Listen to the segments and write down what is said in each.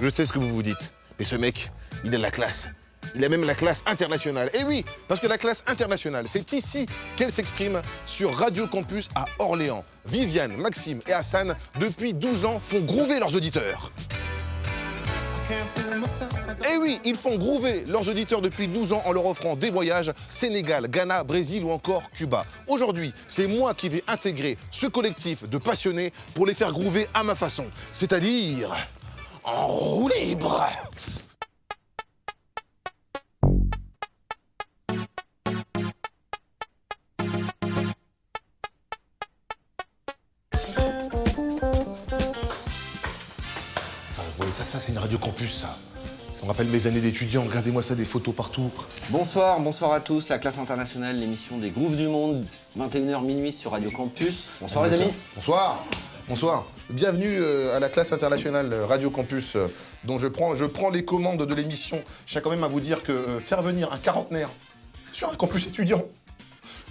Je sais ce que vous vous dites. Mais ce mec, il a la classe. Il a même la classe internationale. Et oui, parce que la classe internationale, c'est ici qu'elle s'exprime sur Radio Campus à Orléans. Viviane, Maxime et Hassan, depuis 12 ans, font groover leurs auditeurs. Et oui, ils font groover leurs auditeurs depuis 12 ans en leur offrant des voyages Sénégal, Ghana, Brésil ou encore Cuba. Aujourd'hui, c'est moi qui vais intégrer ce collectif de passionnés pour les faire groover à ma façon, c'est-à-dire en roue libre. Ça c'est une radio campus, ça. Ça me rappelle mes années d'étudiant. Regardez-moi ça, des photos partout. Bonsoir à tous. La classe internationale, l'émission des grooves du monde, 21h minuit sur Radio Campus. Bonsoir les amis. Bonsoir. Bienvenue à la classe internationale Radio Campus, dont je prends les commandes de l'émission. Je tiens quand même à vous dire que faire venir un quarantenaire sur un campus étudiant,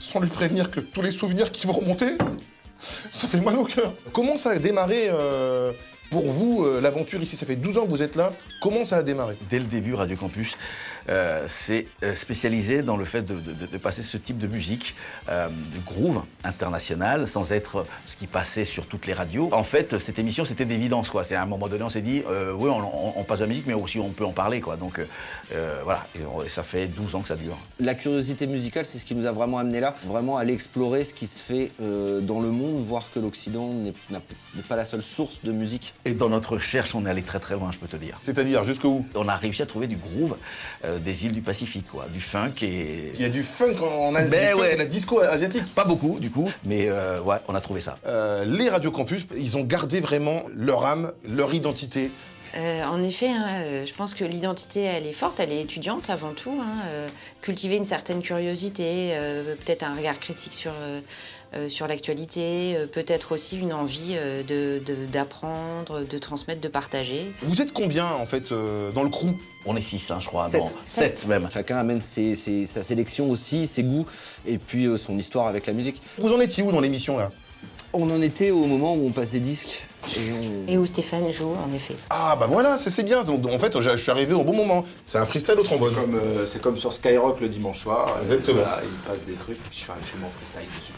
sans lui prévenir que tous les souvenirs qui vont remonter, ça fait mal au cœur. Comment ça a démarré pour vous, l'aventure ici? Ça fait 12 ans que vous êtes là. Comment ça a démarré? Dès le début, Radio Campus s'est spécialisé dans le fait de passer ce type de musique, de groove international, sans être ce qui passait sur toutes les radios. En fait, cette émission, c'était d'évidence, quoi. C'était à un moment donné, on s'est dit, oui, on passe de la musique, mais aussi on peut en parler, quoi. Donc voilà, et ça fait 12 ans que ça dure. La curiosité musicale, c'est ce qui nous a vraiment amené là, vraiment aller explorer ce qui se fait dans le monde, voir que l'Occident n'est pas la seule source de musique. Et dans notre recherche, on est allé très très loin, je peux te dire. C'est-à-dire, jusqu'où? On a réussi à trouver du groove des îles du Pacifique, quoi. Du funk et... Il y a du funk en Asie, ouais. Et la disco asiatique. Pas beaucoup, du coup, mais ouais, on a trouvé ça. Les Radio Campus, ils ont gardé vraiment leur âme, leur identité. En effet, je pense que l'identité, elle est forte, elle est étudiante avant tout. Cultiver une certaine curiosité, peut-être un regard critique sur l'actualité, peut-être aussi une envie d'apprendre, de transmettre, de partager. Vous êtes combien, en fait, dans le crew? On est 6, je crois. 7. Bon, 7 même. Chacun amène sa sélection aussi, ses goûts, et puis son histoire avec la musique. Vous en étiez où dans l'émission, là? On en était au moment où on passe des disques. Et où Stéphane joue, en effet. Ah, bah voilà, c'est bien. Donc, en fait, je suis arrivé au bon moment. C'est un freestyle au trombone. C'est comme sur Skyrock le dimanche soir. Exactement. Voilà, il passe des trucs, puis je fais mon freestyle dessus.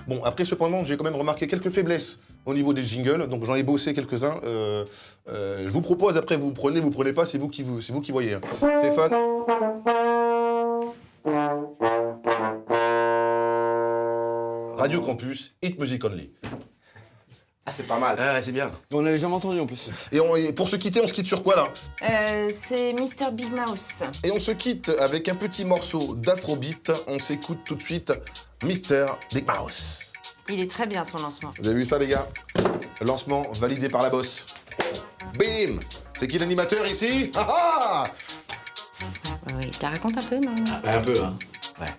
Bon, après, cependant, j'ai quand même remarqué quelques faiblesses au niveau des jingles, donc j'en ai bossé quelques-uns. Je vous propose, après, vous prenez pas, c'est vous qui voyez. Hein. Stéphane. Radio Campus, Hit Music Only. Ah, c'est pas mal. Ah, c'est bien. On l'avait jamais entendu en plus. Et pour se quitter, on se quitte sur quoi, là? C'est Mr. Big Mouse. Et on se quitte avec un petit morceau d'Afrobeat. On s'écoute tout de suite Mr. Big Mouse. Il est très bien, ton lancement. Vous avez vu ça, les gars? Lancement validé par la boss. Bim! C'est qui l'animateur ici? Ah ah! Oui, tu racontes un peu, non? Un peu, hein. Ouais.